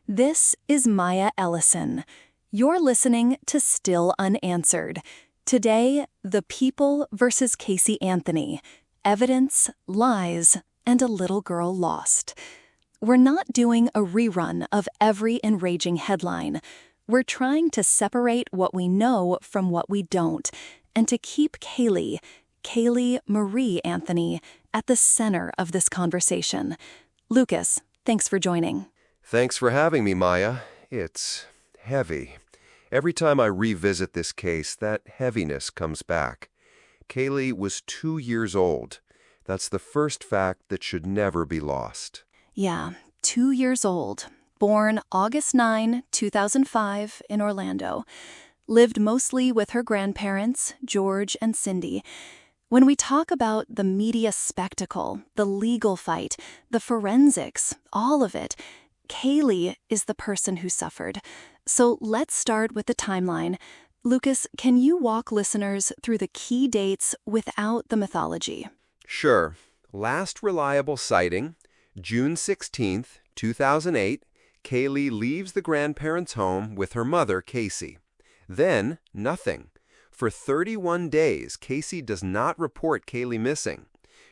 This is Maya Ellison. You're listening to Still Unanswered. Today, the people versus Casey Anthony. Evidence, lies, and a little girl lost. We're not doing a rerun of every enraging headline. We're trying to separate what we know from what we don't, and to keep Caylee Marie Anthony, at the center of this conversation. Lucas, thanks for joining. Thanks for having me, Maya. It's heavy. Every time I revisit this case, that heaviness comes back. Caylee was 2 years old. That's the first fact that should never be lost. Yeah, 2 years old. Born August 9, 2005 in Orlando. Lived mostly with her grandparents, George and Cindy. When we talk about the media spectacle, the legal fight, the forensics, all of it, Caylee is the person who suffered. So let's start with the timeline. Lucas, can you walk listeners through the key dates without the mythology? Sure. Last reliable sighting, June 16th, 2008, Caylee leaves the grandparents' home with her mother, Casey. Then, nothing. For 31 days, Casey does not report Caylee missing.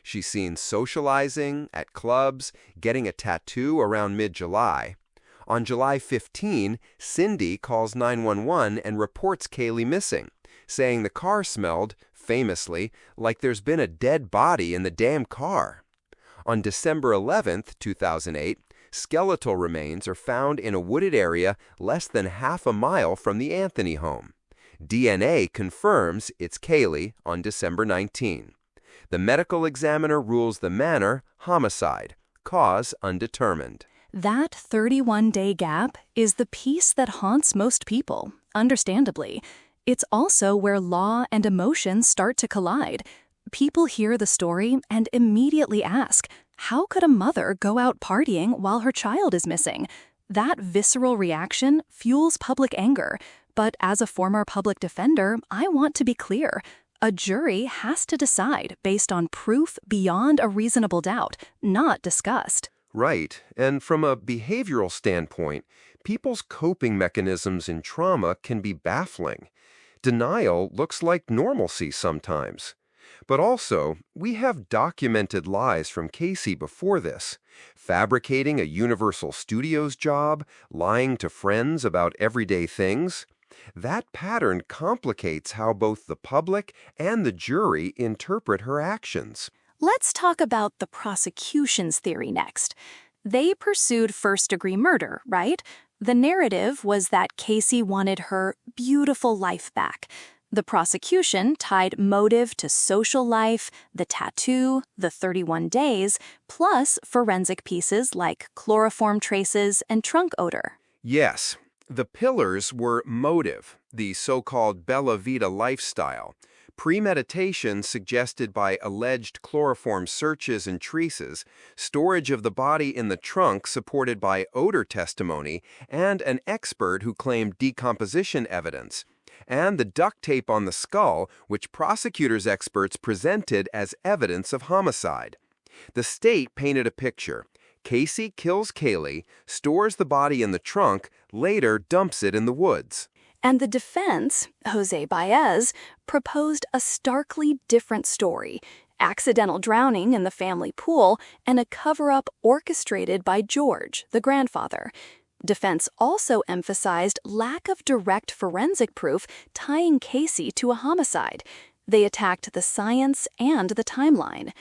She's seen socializing, at clubs, getting a tattoo around mid-July. On July 15, Cindy calls 911 and reports Caylee missing, saying the car smelled, famously, like there's been a dead body in the damn car. On December 11, 2008, skeletal remains are found in a wooded area less than half a mile from the Anthony home. DNA confirms it's Caylee on December 19. The medical examiner rules the manner homicide, cause undetermined. That 31-day gap is the piece that haunts most people, understandably. It's also where law and emotions start to collide. People hear the story and immediately ask, how could a mother go out partying while her child is missing? That visceral reaction fuels public anger. But as a former public defender, I want to be clear. A jury has to decide based on proof beyond a reasonable doubt, not disgust. Right, and from a behavioral standpoint, people's coping mechanisms in trauma can be baffling. Denial looks like normalcy sometimes. But also, we have documented lies from Casey before this, fabricating a Universal Studios job, lying to friends about everyday things. That pattern complicates how both the public and the jury interpret her actions. Let's talk about the prosecution's theory next. They pursued first-degree murder, right? The narrative was that Casey wanted her beautiful life back. The prosecution tied motive to social life, the tattoo, the 31 days, plus forensic pieces like chloroform traces and trunk odor. Yes. The pillars were motive, the so-called Bella Vita lifestyle, premeditation suggested by alleged chloroform searches and traces, storage of the body in the trunk supported by odor testimony, and an expert who claimed decomposition evidence, and the duct tape on the skull, which prosecutors' experts presented as evidence of homicide. The state painted a picture. Casey kills Caylee, stores the body in the trunk, later dumps it in the woods. And the defense, Jose Baez, proposed a starkly different story: accidental drowning in the family pool and a cover-up orchestrated by George, the grandfather. Defense also emphasized lack of direct forensic proof tying Casey to a homicide. They attacked the science and the timeline.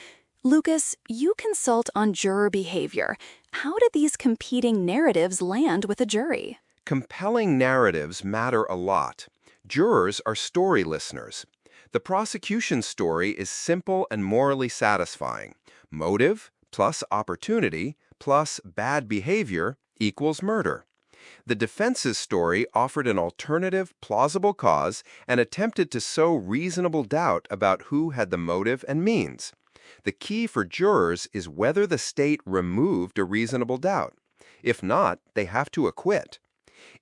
Lucas, you consult on juror behavior. How did these competing narratives land with a jury? Compelling narratives matter a lot. Jurors are story listeners. The prosecution's story is simple and morally satisfying. Motive plus opportunity plus bad behavior equals murder. The defense's story offered an alternative, plausible cause and attempted to sow reasonable doubt about who had the motive and means. The key for jurors is whether the state removed a reasonable doubt. If not, they have to acquit.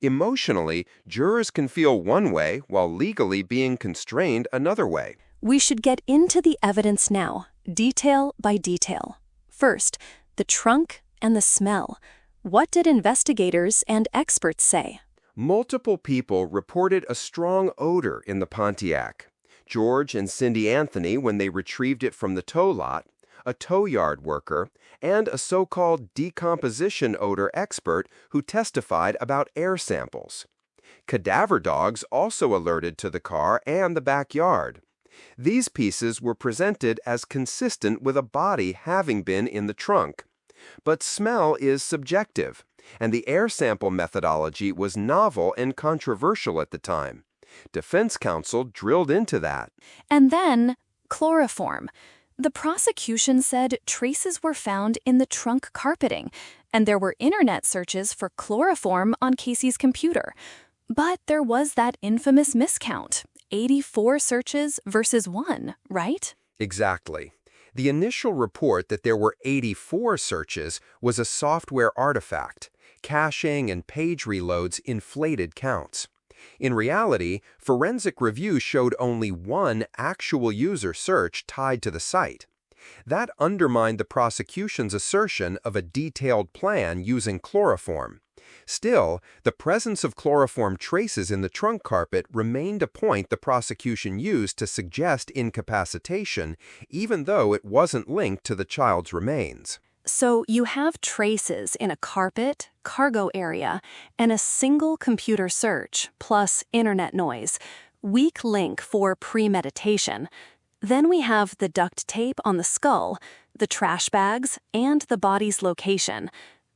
Emotionally, jurors can feel one way while legally being constrained another way. We should get into the evidence now, detail by detail. First, the trunk and the smell. What did investigators and experts say? Multiple people reported a strong odor in the Pontiac. George and Cindy Anthony when they retrieved it from the tow lot, a tow yard worker, and a so-called decomposition odor expert who testified about air samples. Cadaver dogs also alerted to the car and the backyard. These pieces were presented as consistent with a body having been in the trunk. But smell is subjective, and the air sample methodology was novel and controversial at the time. Defense counsel drilled into that. And then, chloroform. The prosecution said traces were found in the trunk carpeting, and there were internet searches for chloroform on Casey's computer. But there was that infamous miscount, 84 searches versus 1, right? Exactly. The initial report that there were 84 searches was a software artifact. Caching and page reloads inflated counts. In reality, forensic review showed only 1 actual user search tied to the site. That undermined the prosecution's assertion of a detailed plan using chloroform. Still, the presence of chloroform traces in the trunk carpet remained a point the prosecution used to suggest incapacitation, even though it wasn't linked to the child's remains. So you have traces in a carpet, cargo area, and a single computer search, plus internet noise. Weak link for premeditation. Then we have the duct tape on the skull, the trash bags, and the body's location.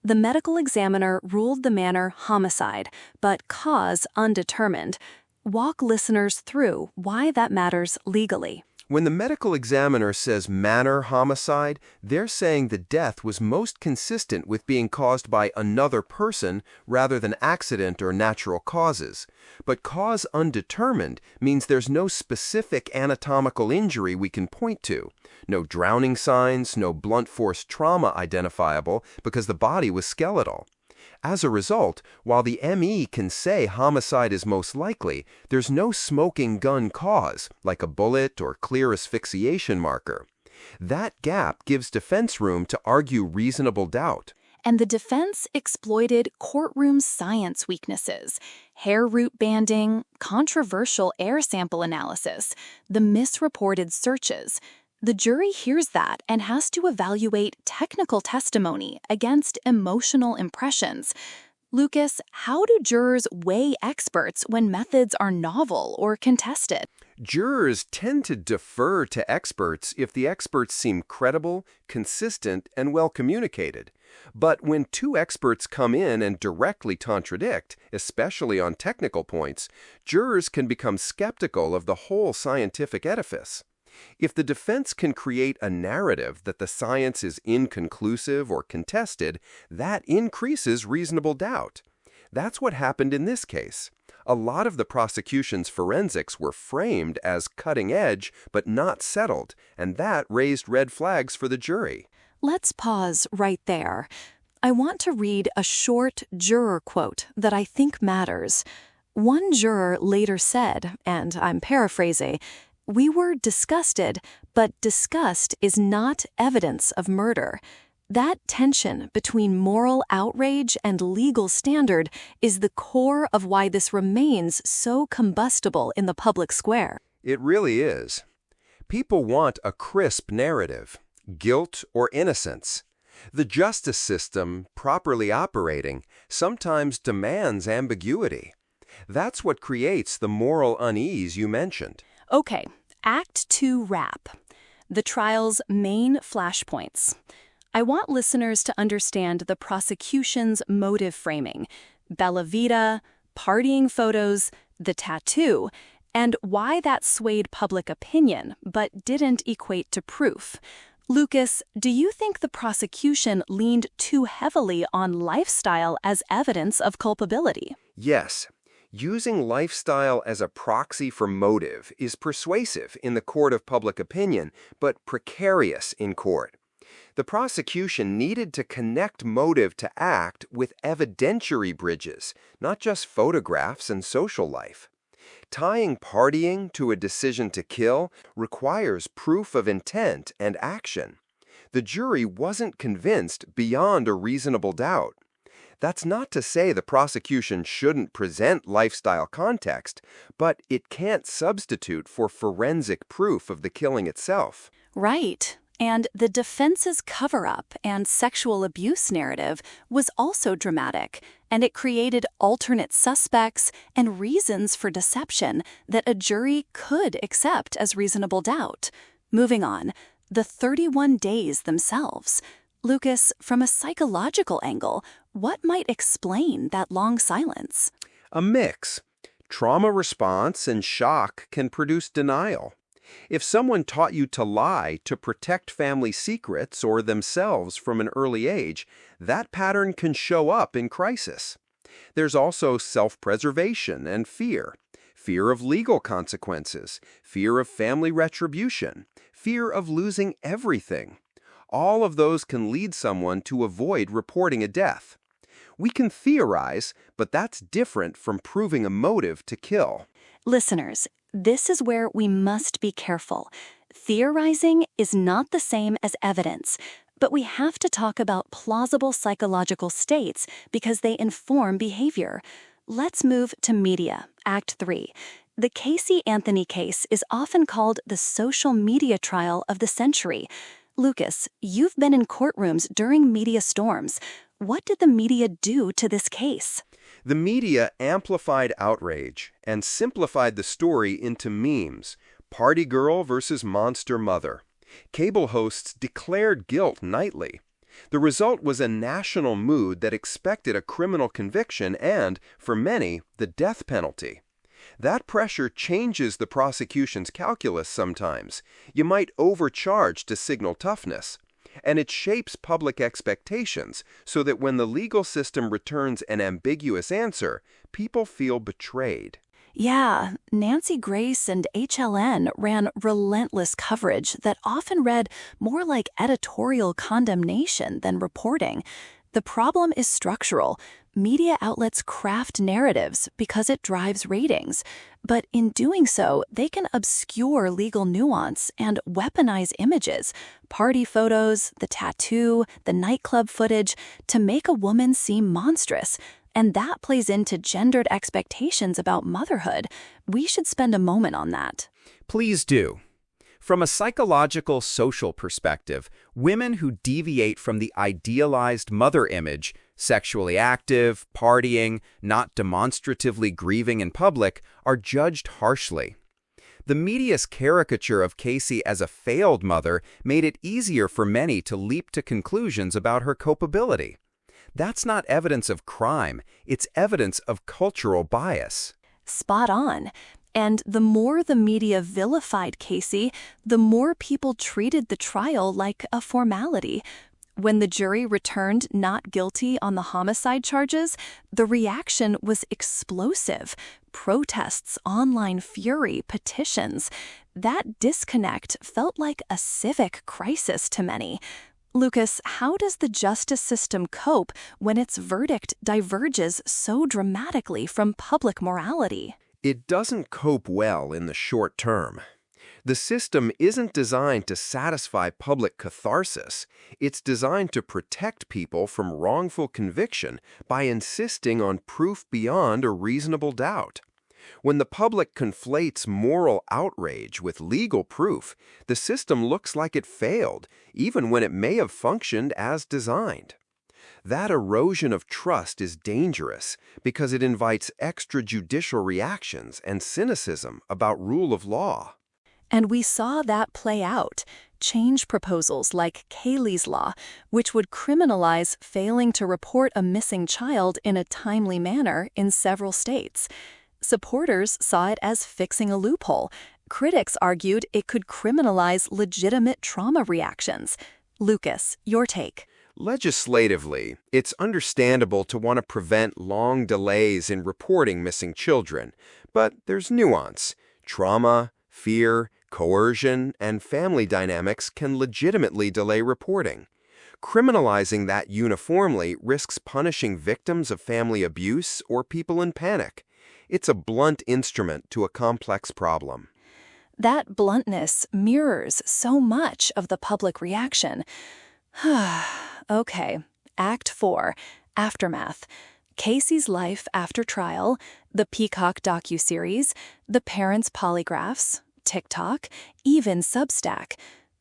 The medical examiner ruled the manner homicide, but cause undetermined. Walk listeners through why that matters legally. When the medical examiner says manner homicide, they're saying the death was most consistent with being caused by another person rather than accident or natural causes. But cause undetermined means there's no specific anatomical injury we can point to. No drowning signs, no blunt force trauma identifiable because the body was skeletal. As a result, while the ME can say homicide is most likely, there's no smoking gun cause, like a bullet or clear asphyxiation marker. That gap gives defense room to argue reasonable doubt. And the defense exploited courtroom science weaknesses, hair root banding, controversial air sample analysis, the misreported searches. The jury hears that and has to evaluate technical testimony against emotional impressions. Lucas, how do jurors weigh experts when methods are novel or contested? Jurors tend to defer to experts if the experts seem credible, consistent, and well communicated. But when 2 experts come in and directly contradict, especially on technical points, jurors can become skeptical of the whole scientific edifice. If the defense can create a narrative that the science is inconclusive or contested, that increases reasonable doubt. That's what happened in this case. A lot of the prosecution's forensics were framed as cutting edge but not settled, and that raised red flags for the jury. Let's pause right there. I want to read a short juror quote that I think matters. One juror later said, and I'm paraphrasing, "We were disgusted, but disgust is not evidence of murder." That tension between moral outrage and legal standard is the core of why this remains so combustible in the public square. It really is. People want a crisp narrative, guilt or innocence. The justice system, properly operating, sometimes demands ambiguity. That's what creates the moral unease you mentioned. Okay, Act 2 wrap. The trial's main flashpoints. I want listeners to understand the prosecution's motive framing, Bella Vita, partying photos, the tattoo, and why that swayed public opinion but didn't equate to proof. Lucas, do you think the prosecution leaned too heavily on lifestyle as evidence of culpability? Yes. Using lifestyle as a proxy for motive is persuasive in the court of public opinion, but precarious in court. The prosecution needed to connect motive to act with evidentiary bridges, not just photographs and social life. Tying partying to a decision to kill requires proof of intent and action. The jury wasn't convinced beyond a reasonable doubt. That's not to say the prosecution shouldn't present lifestyle context, but it can't substitute for forensic proof of the killing itself. Right. And the defense's cover-up and sexual abuse narrative was also dramatic, and it created alternate suspects and reasons for deception that a jury could accept as reasonable doubt. Moving on, the 31 days themselves. Lucas, from a psychological angle, what might explain that long silence? A mix. Trauma response and shock can produce denial. If someone taught you to lie to protect family secrets or themselves from an early age, that pattern can show up in crisis. There's also self-preservation and fear. Fear of legal consequences, fear of family retribution, fear of losing everything. All of those can lead someone to avoid reporting a death. We can theorize, but that's different from proving a motive to kill. Listeners, this is where we must be careful. Theorizing is not the same as evidence, but we have to talk about plausible psychological states because they inform behavior. Let's move to media, Act 3. The Casey Anthony case is often called the social media trial of the century. Lucas, you've been in courtrooms during media storms. What did the media do to this case? The media amplified outrage and simplified the story into memes. Party girl versus monster mother. Cable hosts declared guilt nightly. The result was a national mood that expected a criminal conviction and, for many, the death penalty. That pressure changes the prosecution's calculus sometimes. You might overcharge to signal toughness. And it shapes public expectations so that when the legal system returns an ambiguous answer, people feel betrayed. Yeah, Nancy Grace and HLN ran relentless coverage that often read more like editorial condemnation than reporting. The problem is structural. Media outlets craft narratives because it drives ratings. But in doing so, they can obscure legal nuance and weaponize images, party photos, the tattoo, the nightclub footage, to make a woman seem monstrous. And that plays into gendered expectations about motherhood. We should spend a moment on that. Please do. From a psychological, social perspective, women who deviate from the idealized mother image, sexually active, partying, not demonstratively grieving in public, are judged harshly. The media's caricature of Casey as a failed mother made it easier for many to leap to conclusions about her culpability. That's not evidence of crime, it's evidence of cultural bias. Spot on. And the more the media vilified Casey, the more people treated the trial like a formality. When the jury returned not guilty on the homicide charges, the reaction was explosive. Protests, online fury, petitions. That disconnect felt like a civic crisis to many. Lucas, how does the justice system cope when its verdict diverges so dramatically from public morality? It doesn't cope well in the short term. The system isn't designed to satisfy public catharsis. It's designed to protect people from wrongful conviction by insisting on proof beyond a reasonable doubt. When the public conflates moral outrage with legal proof, the system looks like it failed, even when it may have functioned as designed. That erosion of trust is dangerous because it invites extrajudicial reactions and cynicism about rule of law. And we saw that play out. Change proposals like Caylee's law, which would criminalize failing to report a missing child in a timely manner in several states. Supporters saw it as fixing a loophole. Critics argued it could criminalize legitimate trauma reactions. Lucas, your take. Legislatively, it's understandable to want to prevent long delays in reporting missing children, but there's nuance. Trauma, fear, coercion, and family dynamics can legitimately delay reporting. Criminalizing that uniformly risks punishing victims of family abuse or people in panic. It's a blunt instrument to a complex problem. That bluntness mirrors so much of the public reaction. Okay, Act 4. Aftermath. Casey's life after trial, the Peacock docuseries, the parents' polygraphs, TikTok, even Substack.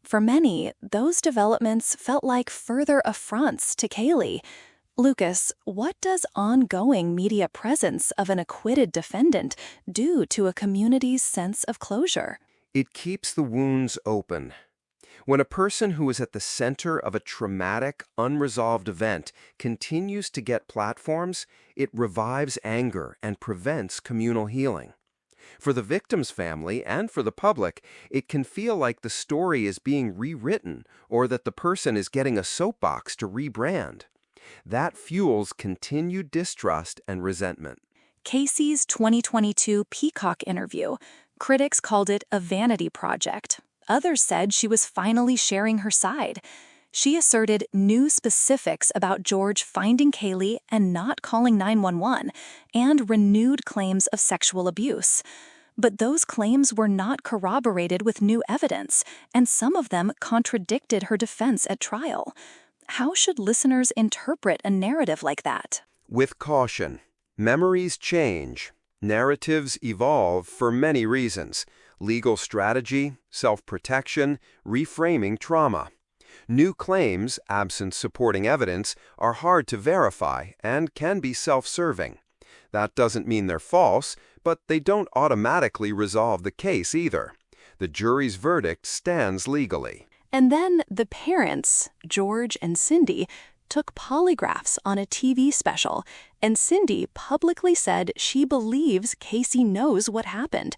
For many, those developments felt like further affronts to Caylee. Lucas, what does ongoing media presence of an acquitted defendant do to a community's sense of closure? It keeps the wounds open. When a person who is at the center of a traumatic, unresolved event continues to get platforms, it revives anger and prevents communal healing. For the victim's family and for the public, it can feel like the story is being rewritten or that the person is getting a soapbox to rebrand. That fuels continued distrust and resentment. Casey's 2022 Peacock interview. Critics called it a vanity project. Others said she was finally sharing her side. She asserted new specifics about George finding Caylee and not calling 911, and renewed claims of sexual abuse. But those claims were not corroborated with new evidence, and some of them contradicted her defense at trial. How should listeners interpret a narrative like that? With caution. Memories change. Narratives evolve for many reasons: legal strategy, self-protection, reframing trauma. New claims, absent supporting evidence, are hard to verify and can be self-serving. That doesn't mean they're false, but they don't automatically resolve the case either. The jury's verdict stands legally. And then the parents, George and Cindy, took polygraphs on a TV special, and Cindy publicly said she believes Casey knows what happened.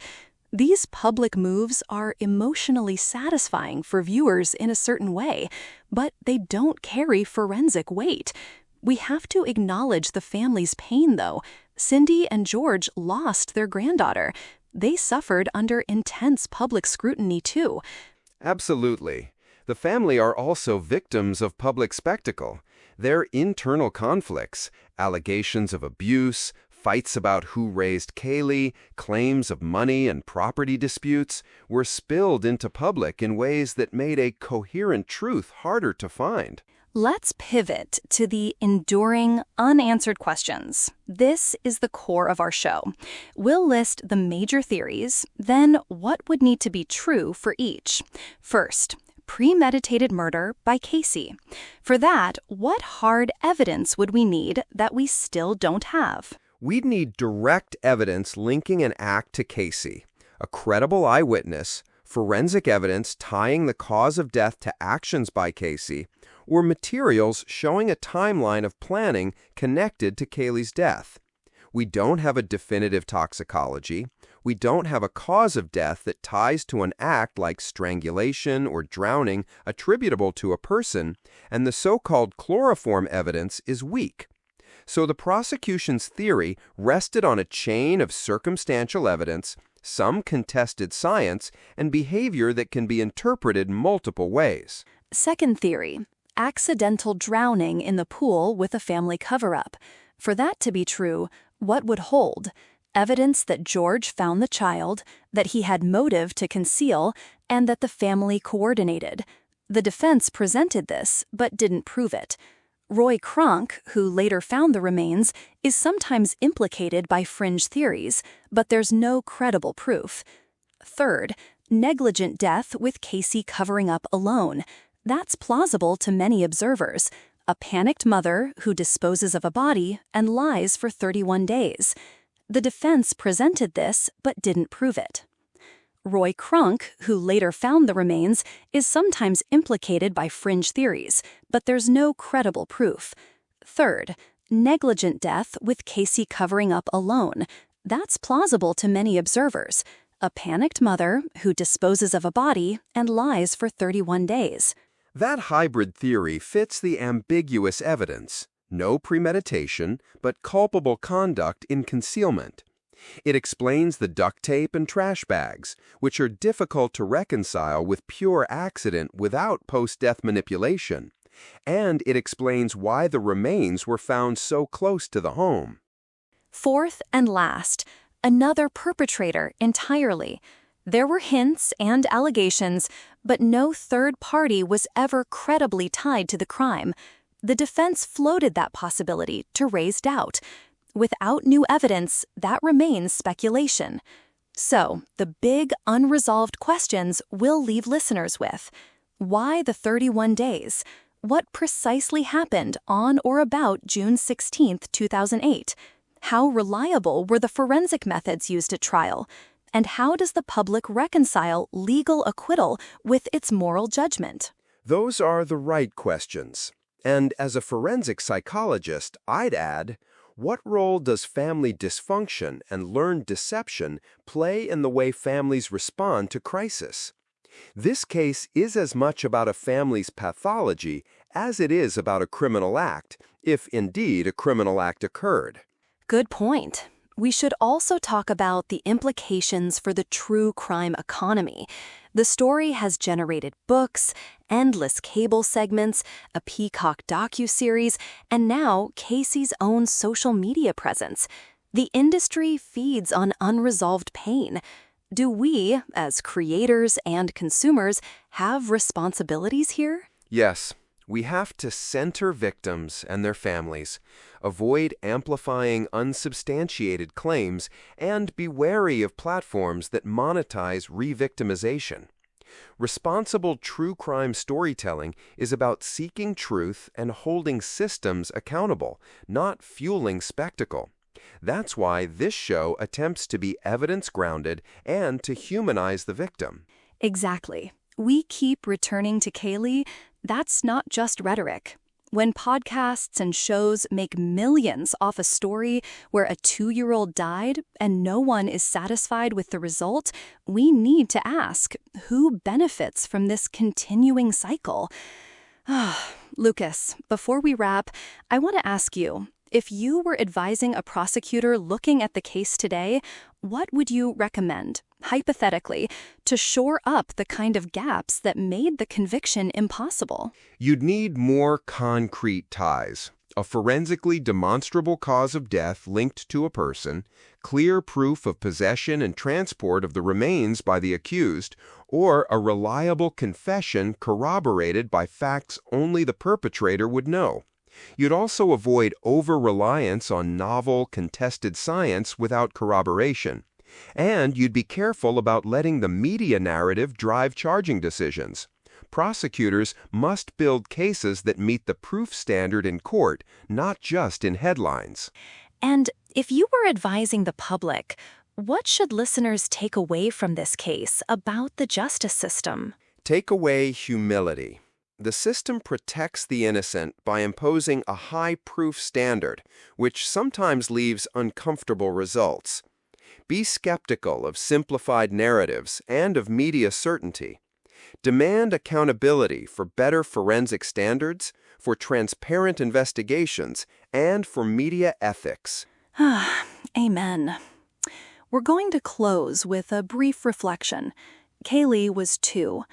These public moves are emotionally satisfying for viewers in a certain way, but they don't carry forensic weight. We have to acknowledge the family's pain, though. Cindy and George lost their granddaughter. They suffered under intense public scrutiny, too. Absolutely. The family are also victims of public spectacle. Their internal conflicts, allegations of abuse, fights about who raised Caylee, claims of money and property disputes, were spilled into public in ways that made a coherent truth harder to find. Let's pivot to the enduring, unanswered questions. This is the core of our show. We'll list the major theories, then what would need to be true for each. First, premeditated murder by Casey. For that, what hard evidence would we need that we still don't have? We'd need direct evidence linking an act to Casey, a credible eyewitness, forensic evidence tying the cause of death to actions by Casey, or materials showing a timeline of planning connected to Caylee's death. We don't have a definitive toxicology. We don't have a cause of death that ties to an act like strangulation or drowning attributable to a person, and the so-called chloroform evidence is weak. So the prosecution's theory rested on a chain of circumstantial evidence, some contested science, and behavior that can be interpreted multiple ways. Second theory, accidental drowning in the pool with a family cover-up. For that to be true, what would hold? Evidence that George found the child, that he had motive to conceal, and that the family coordinated. The defense presented this, but didn't prove it. Roy Kronk, who later found the remains, is sometimes implicated by fringe theories, but there's no credible proof. Third, negligent death with Casey covering up alone. That's plausible to many observers. A panicked mother who disposes of a body and lies for 31 days. The defense presented this, but didn't prove it. Roy Kronk, who later found the remains, is sometimes implicated by fringe theories, but there's no credible proof. Third, negligent death with Casey covering up alone. That's plausible to many observers. A panicked mother who disposes of a body and lies for 31 days. That hybrid theory fits the ambiguous evidence. No premeditation, but culpable conduct in concealment. It explains the duct tape and trash bags, which are difficult to reconcile with pure accident without post-death manipulation. And it explains why the remains were found so close to the home. Fourth and last, another perpetrator entirely. There were hints and allegations, but no third party was ever credibly tied to the crime. the defense floated that possibility to raise doubt. Without new evidence, that remains speculation. So, the big, unresolved questions we'll leave listeners with. Why the 31 days? What precisely happened on or about June 16, 2008? How reliable were the forensic methods used at trial? And how does the public reconcile legal acquittal with its moral judgment? Those are the right questions. And as a forensic psychologist, I'd add, what role does family dysfunction and learned deception play in the way families respond to crisis? This case is as much about a family's pathology as it is about a criminal act, if indeed a criminal act occurred. Good point. We should also talk about the implications for the true crime economy. The story has generated books, endless cable segments, a Peacock docuseries, and now Casey's own social media presence. The industry feeds on unresolved pain. Do we, as creators and consumers, have responsibilities here? Yes, we have to center victims and their families, avoid amplifying unsubstantiated claims, and be wary of platforms that monetize re-victimization. Responsible true crime storytelling is about seeking truth and holding systems accountable, not fueling spectacle. That's why this show attempts to be evidence-grounded and to humanize the victim. Exactly. We keep returning to Caylee. That's not just rhetoric. When podcasts and shows make millions off a story where a 2-year-old died and no one is satisfied with the result, we need to ask, who benefits from this continuing cycle? Lucas, before we wrap, I want to ask you, if you were advising a prosecutor looking at the case today, what would you recommend, hypothetically, to shore up the kind of gaps that made the conviction impossible? You'd need more concrete ties, a forensically demonstrable cause of death linked to a person, clear proof of possession and transport of the remains by the accused, or a reliable confession corroborated by facts only the perpetrator would know. You'd also avoid over-reliance on novel, contested science without corroboration. And you'd be careful about letting the media narrative drive charging decisions. Prosecutors must build cases that meet the proof standard in court, not just in headlines. And if you were advising the public, what should listeners take away from this case about the justice system? Take away humility. The system protects the innocent by imposing a high proof standard, which sometimes leaves uncomfortable results. Be skeptical of simplified narratives and of media certainty. Demand accountability for better forensic standards, for transparent investigations, and for media ethics. Amen. We're going to close with a brief reflection. Caylee was 2.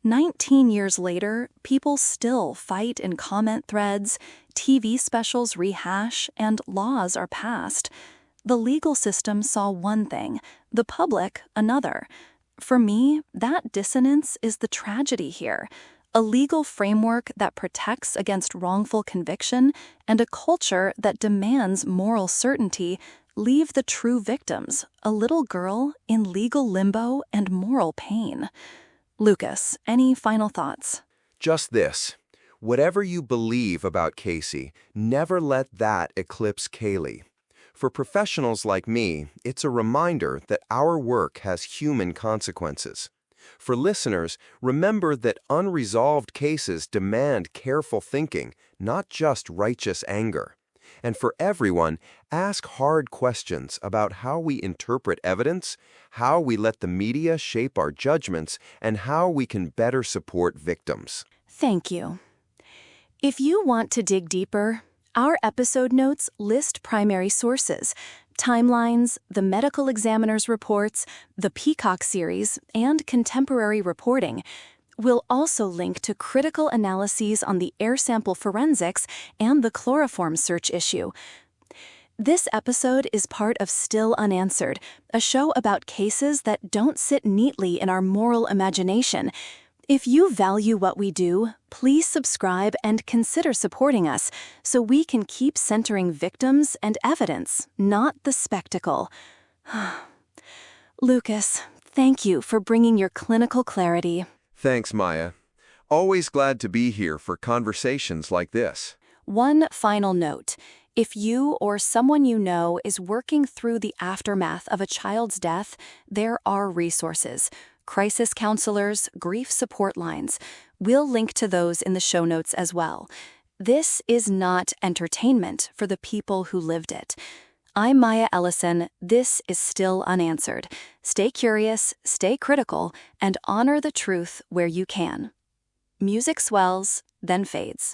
19 years later, people still fight in comment threads, TV specials rehash, and laws are passed. The legal system saw one thing, the public another. For me, that dissonance is the tragedy here. A legal framework that protects against wrongful conviction and a culture that demands moral certainty leave the true victims, a little girl, in legal limbo and moral pain. Lucas, any final thoughts? Just this. Whatever you believe about Casey, never let that eclipse Caylee. For professionals like me, it's a reminder that our work has human consequences. For listeners, remember that unresolved cases demand careful thinking, not just righteous anger. And for everyone, ask hard questions about how we interpret evidence, how we let the media shape our judgments, and how we can better support victims. Thank you. If you want to dig deeper, our episode notes list primary sources, timelines, the medical examiner's reports, the Peacock series, and contemporary reporting. We'll also link to critical analyses on the air sample forensics and the chloroform search issue. This episode is part of Still Unanswered, a show about cases that don't sit neatly in our moral imagination. If you value what we do, please subscribe and consider supporting us so we can keep centering victims and evidence, not the spectacle. Lucas, thank you for bringing your clinical clarity. Thanks, Maya. Always glad to be here for conversations like this. One final note. If you or someone you know is working through the aftermath of a child's death, there are resources. Crisis counselors, grief support lines. We'll link to those in the show notes as well. This is not entertainment for the people who lived it. I'm Maya Ellison. This is Still Unanswered. Stay curious, stay critical, and honor the truth where you can. Music swells, then fades.